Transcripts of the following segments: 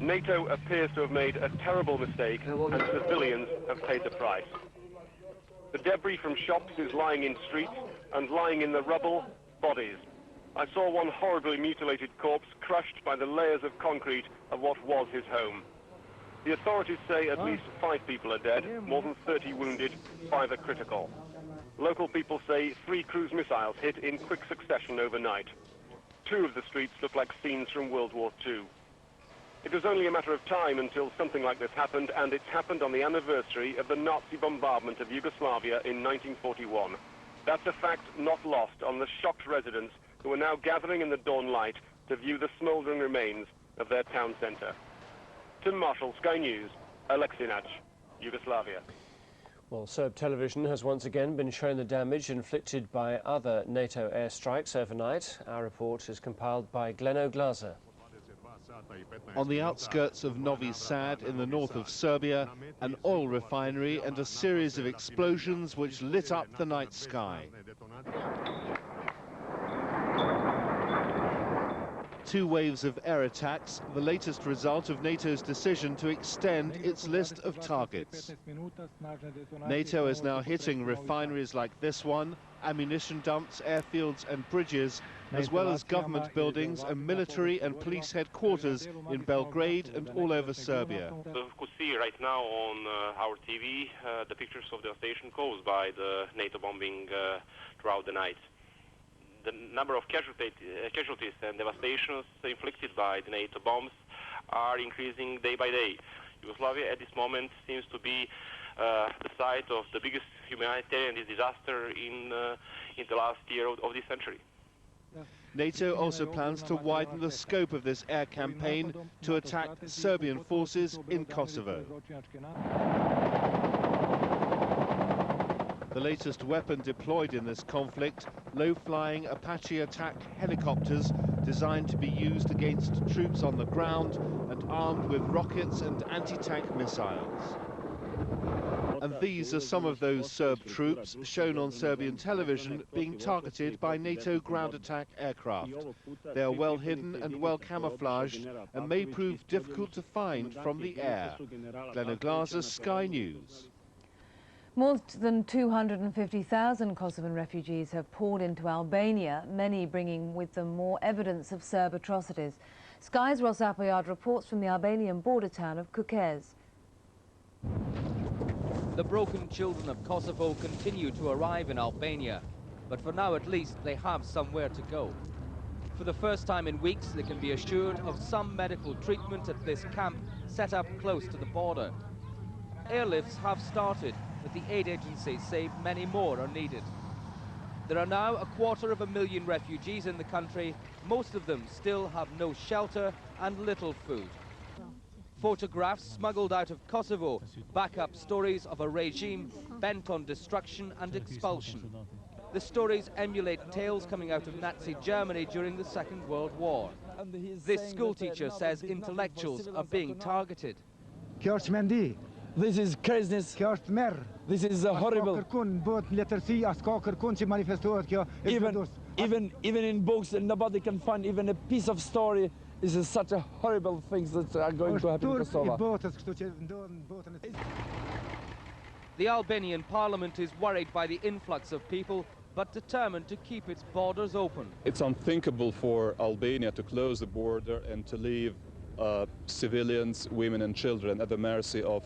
NATO appears to have made a terrible mistake, and civilians have paid the price. The debris from shops is lying in streets, and lying in the rubble, bodies. I saw one horribly mutilated corpse crushed by the layers of concrete of what was his home. The authorities say at least 5 people are dead, more than 30 wounded, 5 are critical. Local people say 3 cruise missiles hit in quick succession overnight. 2 of the streets look like scenes from World War II. It was only a matter of time until something like this happened, and it's happened on the anniversary of the Nazi bombardment of Yugoslavia in 1941. That's a fact not lost on the shocked residents who are now gathering in the dawn light to view the smouldering remains of their town centre. Tim Marshall, Sky News, Aleksinac, Yugoslavia. Well, Serb television has once again been showing the damage inflicted by other NATO airstrikes overnight. Our report is compiled by Gleno Glaser. On the outskirts of Novi Sad in the north of Serbia, an oil refinery and a series of explosions which lit up the night sky. 2 waves of air attacks, the latest result of NATO's decision to extend its list of targets. NATO is now hitting refineries like this one, ammunition dumps, airfields and bridges, as well as government buildings and military and police headquarters in Belgrade and all over Serbia. You could see right now on our TV the pictures of devastation caused by the NATO bombing throughout the night. The number of casualties and devastations inflicted by the NATO bombs are increasing day by day. Yugoslavia at this moment seems to be the site of the biggest humanitarian disaster in the last year of this century. NATO also plans to widen the scope of this air campaign to attack Serbian forces in Kosovo. The latest weapon deployed in this conflict, low-flying Apache attack helicopters designed to be used against troops on the ground and armed with rockets and anti-tank missiles. And these are some of those Serb troops shown on Serbian television being targeted by NATO ground attack aircraft. They are well hidden and well camouflaged and may prove difficult to find from the air. Gleno Glaser, Sky News. More than 250,000 Kosovan refugees have poured into Albania, many bringing with them more evidence of Serb atrocities. Sky's Ross Appleyard reports from the Albanian border town of Kukës. The broken children of Kosovo continue to arrive in Albania, but for now at least they have somewhere to go. For the first time in weeks, they can be assured of some medical treatment at this camp set up close to the border. Airlifts have started, but the aid agencies say many more are needed. There are now 250,000 refugees in the country. Most of them still have no shelter and little food. Photographs smuggled out of Kosovo back up stories of a regime bent on destruction and expulsion. The stories emulate tales coming out of Nazi Germany during the Second World War. This schoolteacher says intellectuals are being targeted. This is craziness. This is horrible. Even in books, nobody can find even a piece of story. This is such a horrible things that are going to happen in Kosovo. The Albanian parliament is worried by the influx of people, but determined to keep its borders open. It's unthinkable for Albania to close the border and to leave civilians, women and children at the mercy of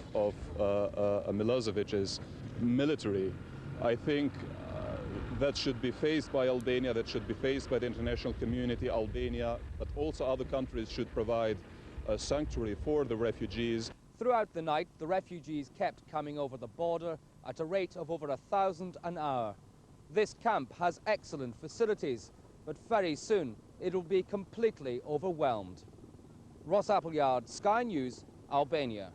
Milosevic's military. I think that should be faced by Albania, that should be faced by the international community. Albania, but also other countries, should provide a sanctuary for the refugees. Throughout the night, the refugees kept coming over the border at a rate of over 1,000 an hour. This camp has excellent facilities, but very soon it will be completely overwhelmed. Ross Appleyard, Sky News, Albania.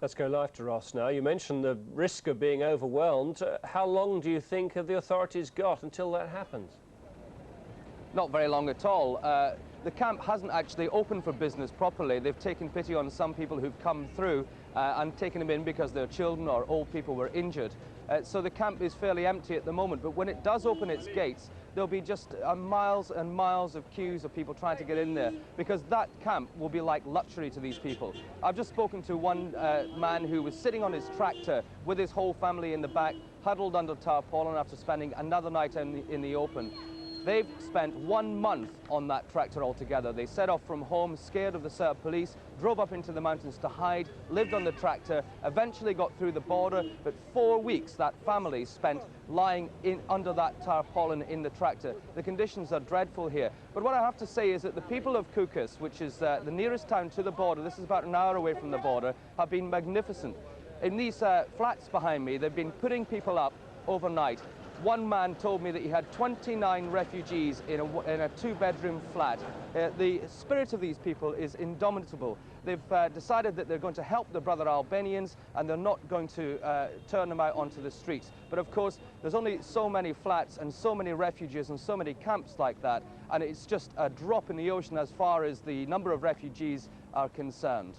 Let's go live to Ross now. You mentioned the risk of being overwhelmed. How long do you think have the authorities got until that happens? Not very long at all. the camp hasn't actually opened for business properly. They've taken pity on some people who've come through and taken them in because their children or old people were injured. So the camp is fairly empty at the moment, but when it does open its gates, there'll be just miles and miles of queues of people trying to get in there, because that camp will be like luxury to these people. I've just spoken to one man who was sitting on his tractor with his whole family in the back, huddled under tarpaulin after spending another night in the open. They've spent 1 month on that tractor altogether. They set off from home, scared of the Serb police, drove up into the mountains to hide, lived on the tractor, eventually got through the border, but 4 weeks that family spent lying under that tarpaulin in the tractor. The conditions are dreadful here. But what I have to say is that the people of Kukas, which is the nearest town to the border, this is about an hour away from the border, have been magnificent. In these flats behind me, they've been putting people up overnight. One man told me that he had 29 refugees in a two-bedroom flat. The spirit of these people is indomitable. They've decided that they're going to help their brother Albanians, and they're not going to turn them out onto the streets. But of course, there's only so many flats and so many refugees and so many camps like that, and it's just a drop in the ocean as far as the number of refugees are concerned.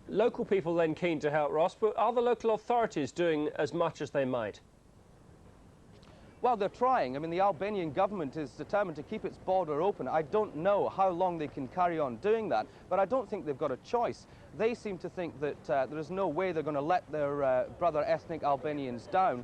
Local people then keen to help, Ross, but are the local authorities doing as much as they might? Well, they're trying. I mean, the Albanian government is determined to keep its border open. I don't know how long they can carry on doing that, but I don't think they've got a choice. They seem to think that there is no way they're going to let their brother ethnic Albanians down,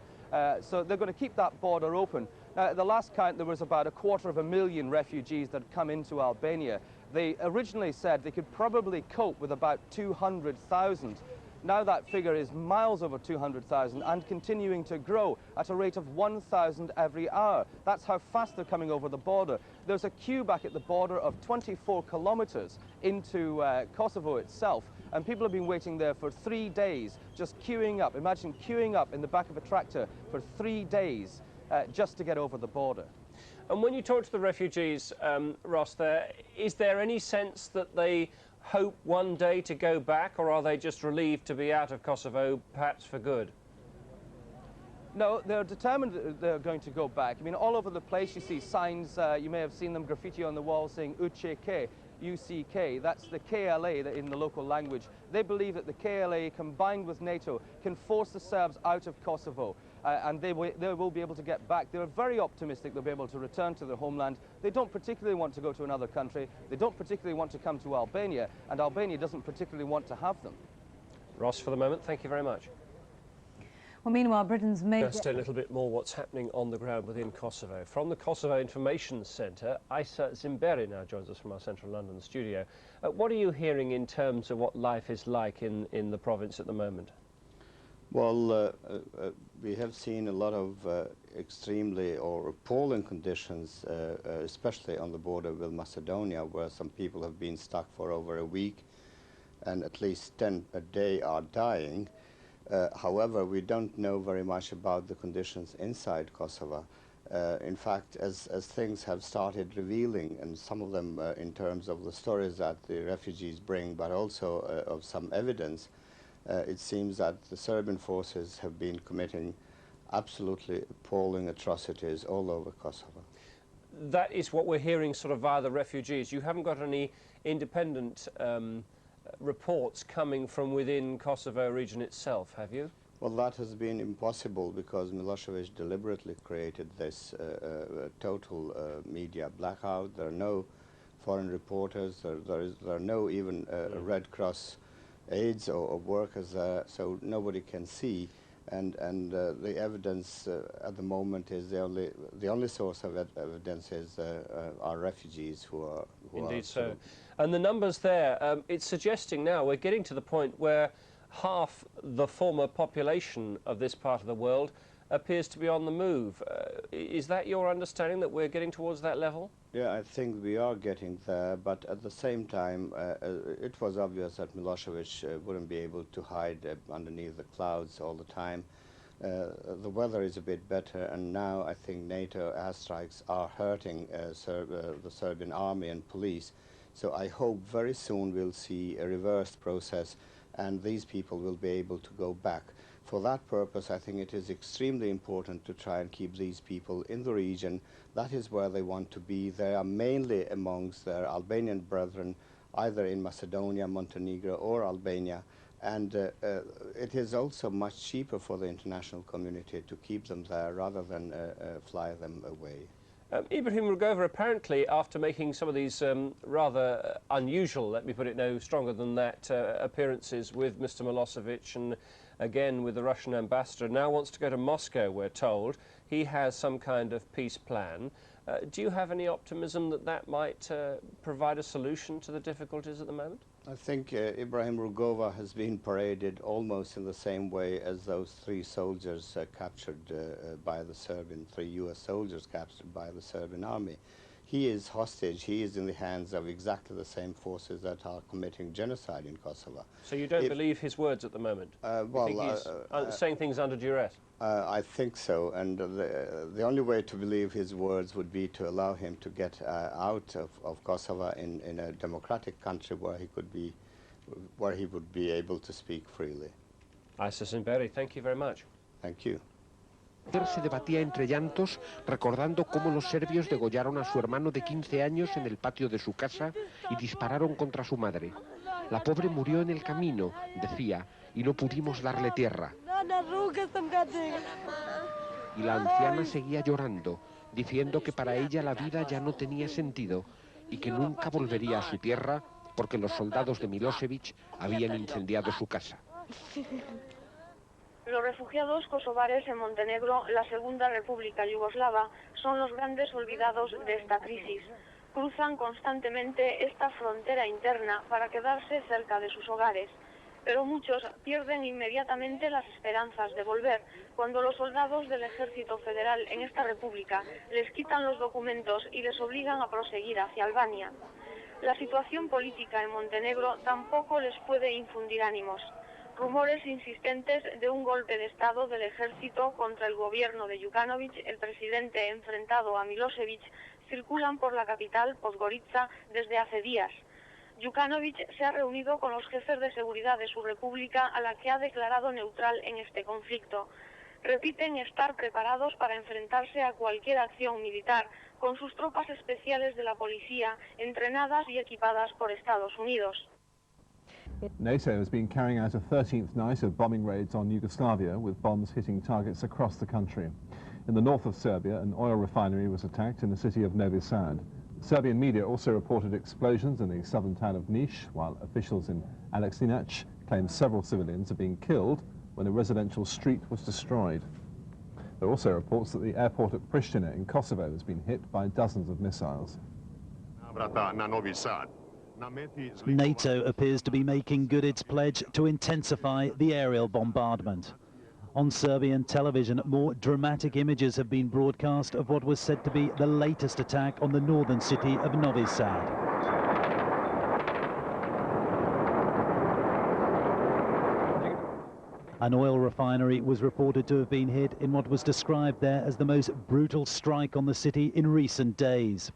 so they're going to keep that border open. At the last count, there was about 250,000 refugees that had come into Albania. They originally said they could probably cope with about 200,000. Now that figure is miles over 200,000 and continuing to grow at a rate of 1,000 every hour. That's how fast they're coming over the border. There's a queue back at the border of 24 kilometers into Kosovo itself, and people have been waiting there for 3 days, just queuing up. Imagine queuing up in the back of a tractor for 3 days just to get over the border. And when you talk to the refugees, Ross, is there any sense that they hope one day to go back, or are they just relieved to be out of Kosovo, perhaps for good? No, they're determined that they're going to go back. I mean, all over the place you see signs, you may have seen them, graffiti on the wall saying UCK, UCK. That's the KLA in the local language. They believe that the KLA combined with NATO can force the Serbs out of Kosovo. And they will be able to get back. They're very optimistic they'll be able to return to their homeland. They don't particularly want to go to another country. They don't particularly want to come to Albania, and Albania doesn't particularly want to have them. Ross, for the moment, thank you very much. Well, meanwhile, Britain's major... Just a little bit more what's happening on the ground within Kosovo. From the Kosovo Information Centre, Isa Zimberi now joins us from our central London studio. What are you hearing in terms of what life is like in the province at the moment? Well, we have seen a lot of extremely or appalling conditions, especially on the border with Macedonia, where some people have been stuck for over a week and at least 10 a day are dying. However, we don't know very much about the conditions inside Kosovo. In fact, as things have started revealing, and some of them in terms of the stories that the refugees bring, but also of some evidence, it seems that the Serbian forces have been committing absolutely appalling atrocities all over Kosovo. That is what we're hearing sort of via the refugees. You haven't got any independent reports coming from within Kosovo region itself, have you? Well, that has been impossible because Milosevic deliberately created this total media blackout. There are no foreign reporters, there are no even Red Cross aides or workers there, so nobody can see, and the evidence at the moment is the only source of evidence is our refugees who are indeed so. And the numbers there, it's suggesting now we're getting to the point where half the former population of this part of the world appears to be on the move. Is that your understanding, that we're getting towards that level? Yeah, I think we are getting there, but at the same time, it was obvious that Milosevic wouldn't be able to hide underneath the clouds all the time. The weather is a bit better, and now I think NATO airstrikes are hurting the Serbian army and police. So I hope very soon we'll see a reversed process, and these people will be able to go back. For that purpose, I think it is extremely important to try and keep these people in the region. That is where they want to be. They are mainly amongst their Albanian brethren, either in Macedonia, Montenegro, or Albania. And it is also much cheaper for the international community to keep them there rather than fly them away. Ibrahim Rugova, apparently, after making some of these rather unusual, let me put it no stronger than that, appearances with Mr. Milosevic and again with the Russian ambassador, now wants to go to Moscow, we're told. He has some kind of peace plan. Do you have any optimism that that might provide a solution to the difficulties at the moment? I think Ibrahim Rugova has been paraded almost in the same way as those 3 soldiers captured by the Serbian, 3 US soldiers captured by the Serbian army. He is hostage. He is in the hands of exactly the same forces that are committing genocide in Kosovo. So you don't believe his words at the moment? Well, you think he's saying things under duress? I think so, and the only way to believe his words would be to allow him to get out of Kosovo in a democratic country where he would be able to speak freely. Isa Simberi, thank you very much. Thank you. Se debatía entre llantos, recordando cómo los serbios degollaron a su hermano de 15 años en el patio de su casa y dispararon contra su madre. La pobre murió en el camino, decía, y no pudimos darle tierra. Y la anciana seguía llorando, diciendo que para ella la vida ya no tenía sentido y que nunca volvería a su tierra porque los soldados de Milosevic habían incendiado su casa. Los refugiados kosovares en Montenegro, la segunda república yugoslava, son los grandes olvidados de esta crisis. Cruzan constantemente esta frontera interna para quedarse cerca de sus hogares, pero muchos pierden inmediatamente las esperanzas de volver cuando los soldados del ejército federal en esta república les quitan los documentos y les obligan a proseguir hacia Albania. La situación política en Montenegro tampoco les puede infundir ánimos. Rumores insistentes de un golpe de Estado del ejército contra el gobierno de Đukanović, el presidente enfrentado a Milosevic, circulan por la capital, Podgorica, desde hace días. Đukanović se ha reunido con los jefes de seguridad de su república, a la que ha declarado neutral en este conflicto. Repiten estar preparados para enfrentarse a cualquier acción militar, con sus tropas especiales de la policía, entrenadas y equipadas por Estados Unidos. NATO has been carrying out a 13th night of bombing raids on Yugoslavia, with bombs hitting targets across the country. In the north of Serbia, an oil refinery was attacked in the city of Novi Sad. Serbian media also reported explosions in the southern town of Niš, while officials in Aleksinac claim several civilians have been killed when a residential street was destroyed. There are also reports that the airport at Pristina in Kosovo has been hit by dozens of missiles. NATO appears to be making good its pledge to intensify the aerial bombardment. On Serbian television, more dramatic images have been broadcast of what was said to be the latest attack on the northern city of Novi Sad. An oil refinery was reported to have been hit in what was described there as the most brutal strike on the city in recent days.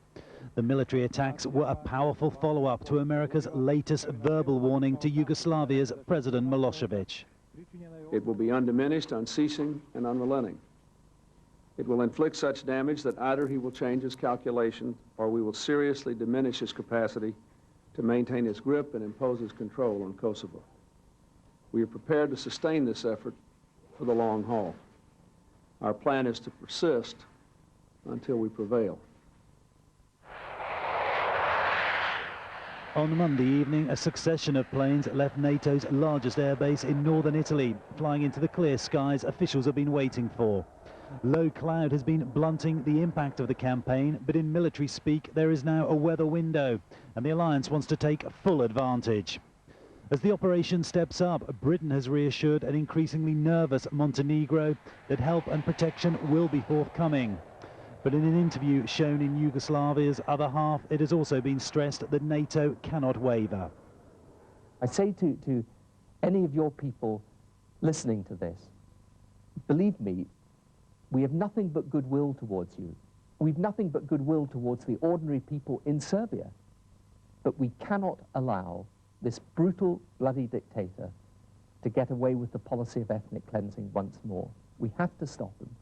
The military attacks were a powerful follow-up to America's latest verbal warning to Yugoslavia's President Milosevic. It will be undiminished, unceasing, and unrelenting. It will inflict such damage that either he will change his calculation or we will seriously diminish his capacity to maintain his grip and impose his control on Kosovo. We are prepared to sustain this effort for the long haul. Our plan is to persist until we prevail. On Monday evening, a succession of planes left NATO's largest airbase in northern Italy, flying into the clear skies officials have been waiting for. Low cloud has been blunting the impact of the campaign, but in military speak, there is now a weather window, and the alliance wants to take full advantage. As the operation steps up, Britain has reassured an increasingly nervous Montenegro that help and protection will be forthcoming. But in an interview shown in Yugoslavia's other half, it has also been stressed that NATO cannot waver. I say to any of your people listening to this, believe me, we have nothing but goodwill towards you. We've nothing but goodwill towards the ordinary people in Serbia. But we cannot allow this brutal, bloody dictator to get away with the policy of ethnic cleansing once more. We have to stop them,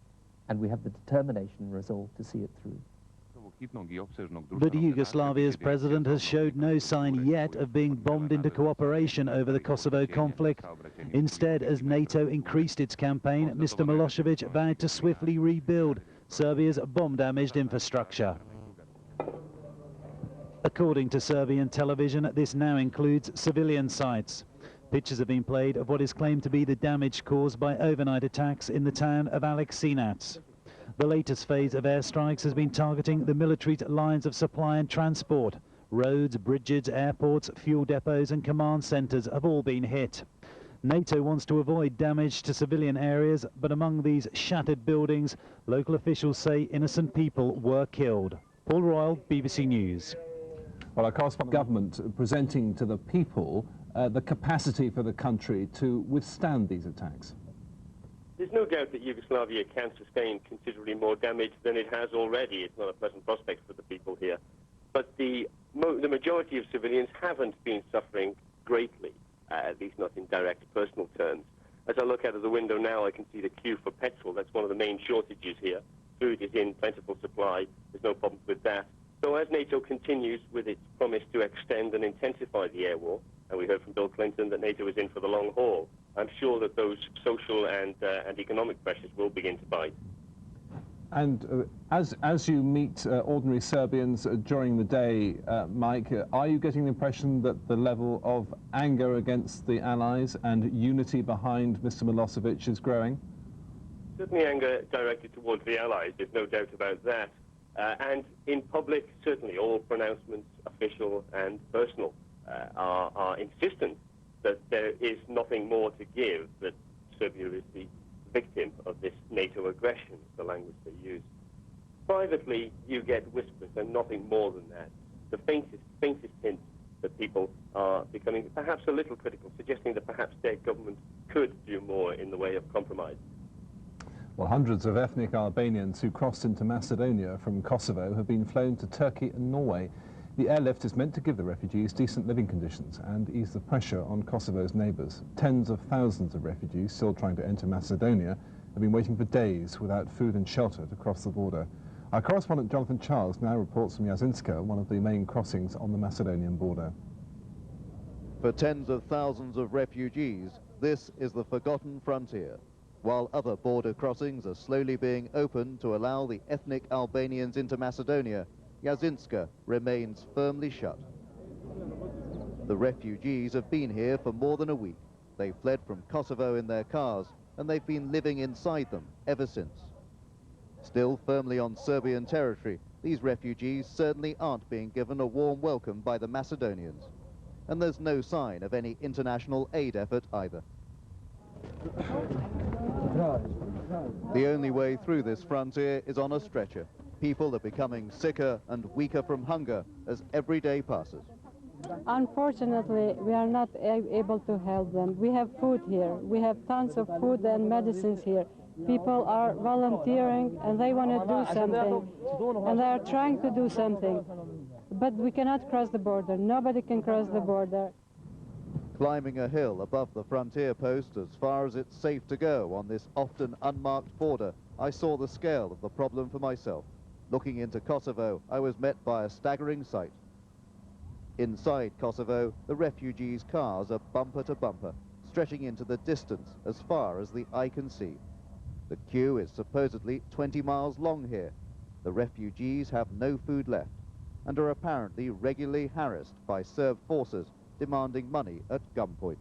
and we have the determination and resolve to see it through. But Yugoslavia's president has showed no sign yet of being bombed into cooperation over the Kosovo conflict. Instead, as NATO increased its campaign, Mr. Milosevic vowed to swiftly rebuild Serbia's bomb-damaged infrastructure. According to Serbian television, this now includes civilian sites. Pictures have been played of what is claimed to be the damage caused by overnight attacks in the town of Aleksinac. The latest phase of airstrikes has been targeting the military's lines of supply and transport. Roads, bridges, airports, fuel depots and command centres have all been hit. NATO wants to avoid damage to civilian areas, but among these shattered buildings, local officials say innocent people were killed. Paul Royal, BBC News. Well, our correspondent government presenting to the people the capacity for the country to withstand these attacks. There's no doubt that Yugoslavia can sustain considerably more damage than it has already. It's not a pleasant prospect for the people here. But the majority of civilians haven't been suffering greatly, at least not in direct personal terms. As I look out of the window now, I can see the queue for petrol. That's one of the main shortages here. Food is in plentiful supply. There's no problem with that. So as NATO continues with its promise to extend and intensify the air war, and we heard from Bill Clinton that NATO is in for the long haul, I'm sure that those social and economic pressures will begin to bite. And as you meet ordinary Serbians during the day, Mike, are you getting the impression that the level of anger against the Allies and unity behind Mr. Milosevic is growing? Certainly anger directed towards the Allies, there's no doubt about that. And in public, certainly all pronouncements, official and personal, are insistent that there is nothing more to give, that Serbia is the victim of this NATO aggression, the language they use. Privately, you get whispers and nothing more than that. The faintest hint that people are becoming perhaps a little critical, suggesting that perhaps their government could do more in the way of compromise. Well, hundreds of ethnic Albanians who crossed into Macedonia from Kosovo have been flown to Turkey and Norway. The airlift is meant to give the refugees decent living conditions and ease the pressure on Kosovo's neighbours. Tens of thousands of refugees still trying to enter Macedonia have been waiting for days without food and shelter to cross the border. Our correspondent Jonathan Charles now reports from Jasinska, one of the main crossings on the Macedonian border. For tens of thousands of refugees, this is the forgotten frontier. While other border crossings are slowly being opened to allow the ethnic Albanians into Macedonia, Jasinska remains firmly shut. The refugees have been here for more than a week. They fled from Kosovo in their cars, and they've been living inside them ever since. Still firmly on Serbian territory, these refugees certainly aren't being given a warm welcome by the Macedonians. And there's no sign of any international aid effort either. The only way through this frontier is on a stretcher. People are becoming sicker and weaker from hunger as every day passes. Unfortunately, we are not able to help them. We have food here. We have tons of food and medicines here. People are volunteering and they want to do something. And they are trying to do something. But we cannot cross the border. Nobody can cross the border. Climbing a hill above the frontier post as far as it's safe to go on this often unmarked border, I saw the scale of the problem for myself. Looking into Kosovo, I was met by a staggering sight. Inside Kosovo, the refugees' cars are bumper to bumper, stretching into the distance as far as the eye can see. The queue is supposedly 20 miles long here. The refugees have no food left and are apparently regularly harassed by Serb forces demanding money at gunpoint.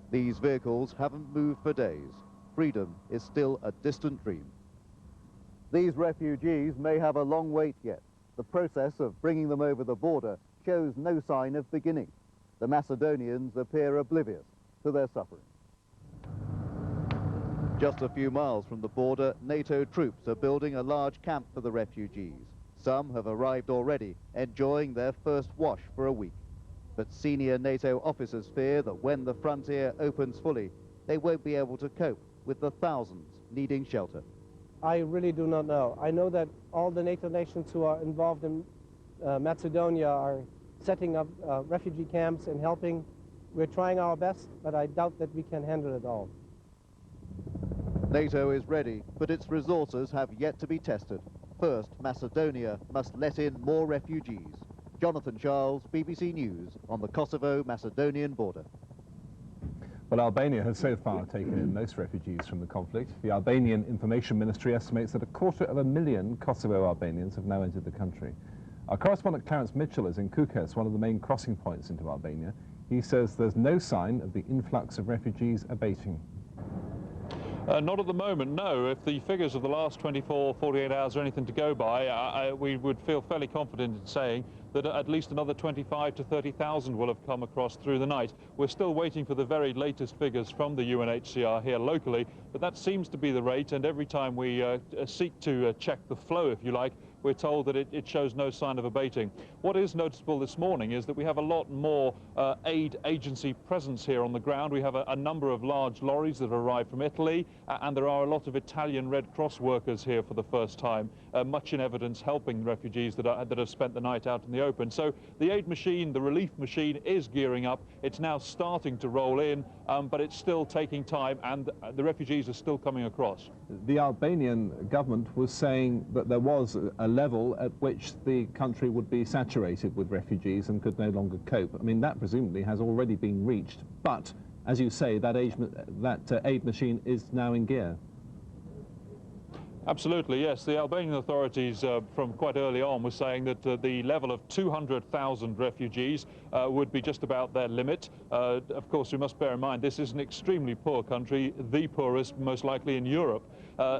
These vehicles haven't moved for days. Freedom is still a distant dream. These refugees may have a long wait yet. The process of bringing them over the border shows no sign of beginning. The Macedonians appear oblivious to their suffering. Just a few miles from the border, NATO troops are building a large camp for the refugees. Some have arrived already, enjoying their first wash for a week. But senior NATO officers fear that when the frontier opens fully, they won't be able to cope with the thousands needing shelter. I really do not know. I know that all the NATO nations who are involved in Macedonia are setting up refugee camps and helping We're trying our best, but I doubt that we can handle it all. NATO is ready, but its resources have yet to be tested. First, Macedonia must let in more refugees. Jonathan Charles, BBC News, on the Kosovo-Macedonian border. Well, Albania has so far taken in most refugees from the conflict. The Albanian Information Ministry estimates that 250,000 Kosovo Albanians have now entered the country. Our correspondent Clarence Mitchell is in Kukës, one of the main crossing points into Albania. He says there's no sign of the influx of refugees abating. Not at the moment, no. If the figures of the last 24, 48 hours are anything to go by, we would feel fairly confident in saying that at least another 25 to 30,000 will have come across through the night. We're still waiting for the very latest figures from the UNHCR here locally, but that seems to be the rate, and every time we seek to check the flow, if you like, we're told that it shows no sign of abating. What is noticeable this morning is that we have a lot more aid agency presence here on the ground. We have a number of large lorries that have arrived from Italy, and there are a lot of Italian Red Cross workers here for the first time, much in evidence helping refugees that have spent the night out in the open. So the aid machine, the relief machine, is gearing up. It's now starting to roll in, but it's still taking time, and the refugees are still coming across. The Albanian government was saying that there was a level at which the country would be saturated with refugees and could no longer cope. I mean, that presumably has already been reached, but as you say, that aid machine is now in gear. Absolutely, yes. The Albanian authorities from quite early on were saying that the level of 200,000 refugees would be just about their limit. Of course, we must bear in mind this is an extremely poor country, the poorest most likely in Europe.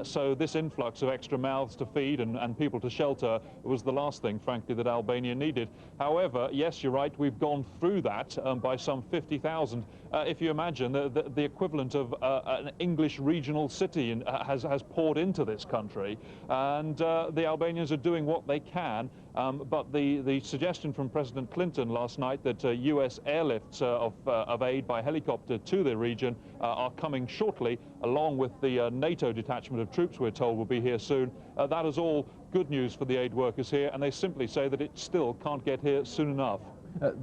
So this influx of extra mouths to feed and people to shelter was the last thing, frankly, that Albania needed. However, yes, you're right, we've gone through that by some 50,000. If you imagine the equivalent of an English regional city has poured into this country, and the Albanians are doing what they can, but the suggestion from President Clinton last night that US airlifts of aid by helicopter to the region are coming shortly, along with the NATO detachment of troops we're told will be here soon, that is all good news for the aid workers here, and they simply say that it still can't get here soon enough.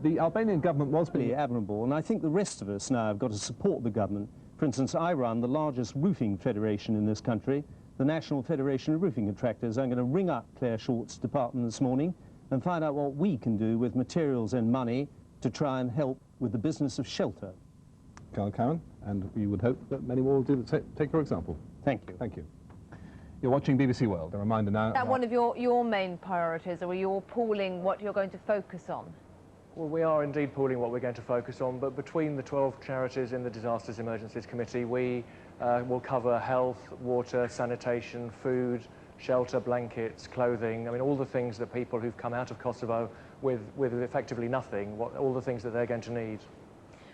The Albanian government was pretty admirable, and I think the rest of us now have got to support the government. For instance, I run the largest roofing federation in this country, the National Federation of Roofing Contractors. I'm going to ring up Claire Short's department this morning and find out what we can do with materials and money to try and help with the business of shelter. Karen, and we would hope that many more will do take your example. Thank you. Thank you. You're watching BBC World. A reminder now. Is that one of your main priorities, or are you pooling what you're going to focus on? Well, we are indeed pooling what we're going to focus on, but between the 12 charities in the Disasters Emergencies Committee, we will cover health, water, sanitation, food, shelter, blankets, clothing. I mean, all the things that people who've come out of Kosovo with effectively nothing, all the things that they're going to need.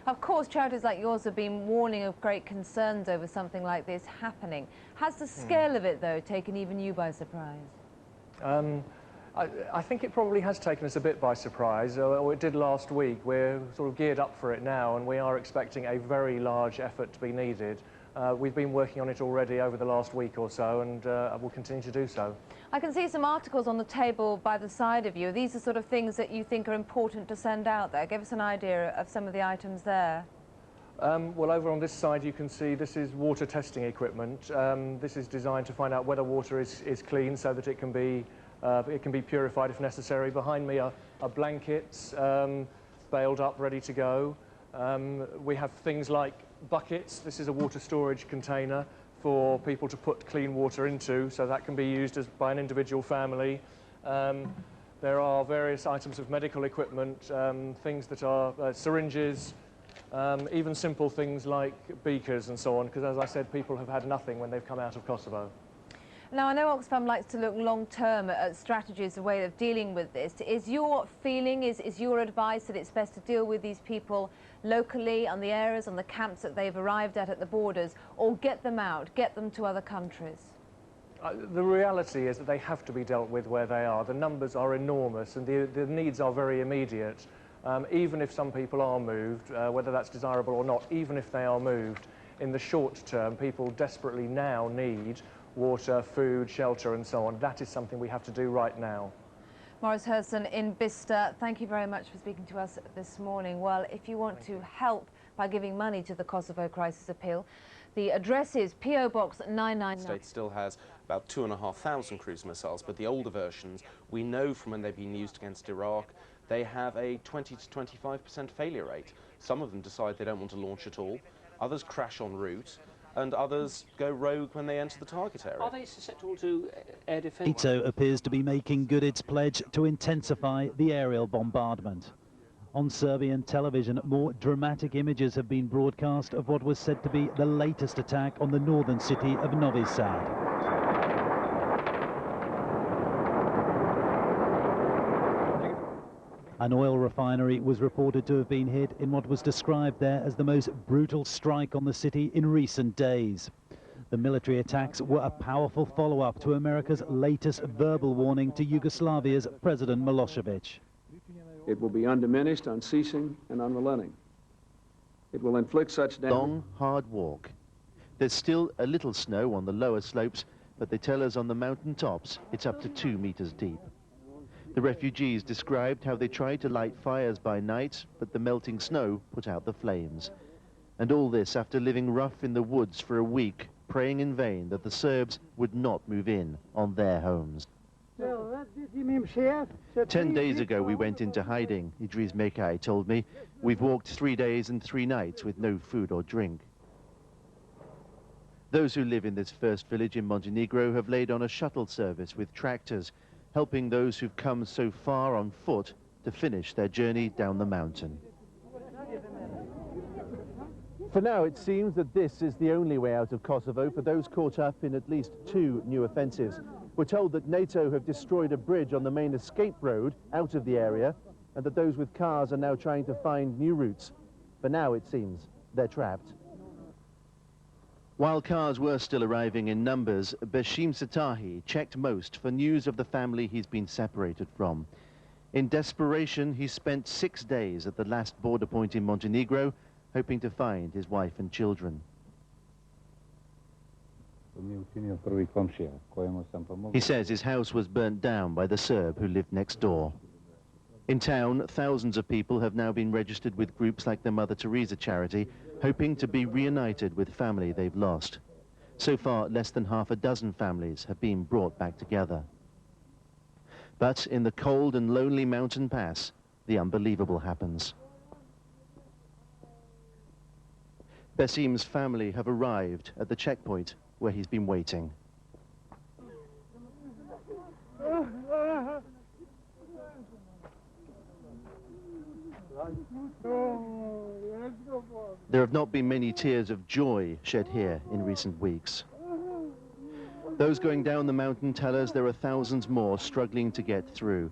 Of course, charities like yours have been warning of great concerns over something like this happening. Has the scale of it, though, taken even you by surprise? I think it probably has taken us a bit by surprise, or it did last week. We're sort of geared up for it now, and we are expecting a very large effort to be needed. We've been working on it already over the last week or so, and we'll continue to do so. I can see some articles on the table by the side of you. These are sort of things that you think are important to send out there. Give us an idea of some of the items there. Well, over on this side you can see this is water testing equipment. This is designed to find out whether water is clean so that it can be purified if necessary. Behind me are blankets, baled up, ready to go. We have things like buckets. This is a water storage container for people to put clean water into, so that can be used by an individual family. There are various items of medical equipment, things that are syringes, even simple things like beakers and so on, because as I said, people have had nothing when they've come out of Kosovo. Now, I know Oxfam likes to look long-term at strategies, a way of dealing with this. Is your feeling, is your advice that it's best to deal with these people locally on the areas, on the camps that they've arrived at the borders, or get them out, get them to other countries? The reality is that they have to be dealt with where they are. The numbers are enormous and the needs are very immediate. Even if some people are moved, whether that's desirable or not, even if they are moved, in the short term, people desperately now need water, food, shelter and so on. That is something we have to do right now. Morris Herson in Bicester, thank you very much for speaking to us this morning. Well, if you want to help by giving money to the Kosovo Crisis Appeal, the address is P.O. Box 999. The state still has about 2,500 cruise missiles, but the older versions, we know from when they've been used against Iraq, they have a 20 to 25% failure rate. Some of them decide they don't want to launch at all, others crash en route, and others go rogue when they enter the target area. Are they susceptible to air defence? NATO appears to be making good its pledge to intensify the aerial bombardment. On Serbian television, more dramatic images have been broadcast of what was said to be the latest attack on the northern city of Novi Sad. An oil refinery was reported to have been hit in what was described there as the most brutal strike on the city in recent days. The military attacks were a powerful follow-up to America's latest verbal warning to Yugoslavia's President Milosevic. It will be undiminished, unceasing, and unrelenting. It will inflict such damage. Long, hard walk. There's still a little snow on the lower slopes, but they tell us on the mountain tops it's up to 2 meters deep. The refugees described how they tried to light fires by night, but the melting snow put out the flames. And all this after living rough in the woods for a week, praying in vain that the Serbs would not move in on their homes. 10 days ago we went into hiding, Idris Mekai told me. We've walked 3 days and 3 nights with no food or drink. Those who live in this first village in Montenegro have laid on a shuttle service with tractors, helping those who've come so far on foot to finish their journey down the mountain. For now, it seems that this is the only way out of Kosovo for those caught up in at least 2 new offensives. We're told that NATO have destroyed a bridge on the main escape road out of the area, and that those with cars are now trying to find new routes. For now, it seems, they're trapped. While cars were still arriving in numbers, Bashim Satahi checked most for news of the family he's been separated from. In desperation, he spent 6 days at the last border point in Montenegro, hoping to find his wife and children. He says his house was burnt down by the Serb who lived next door. In town, thousands of people have now been registered with groups like the Mother Teresa charity, hoping to be reunited with family they've lost. So far, less than half a dozen families have been brought back together. But in the cold and lonely mountain pass, the unbelievable happens. Besim's family have arrived at the checkpoint where he's been waiting. There have not been many tears of joy shed here in recent weeks. Those going down the mountain tell us there are thousands more struggling to get through.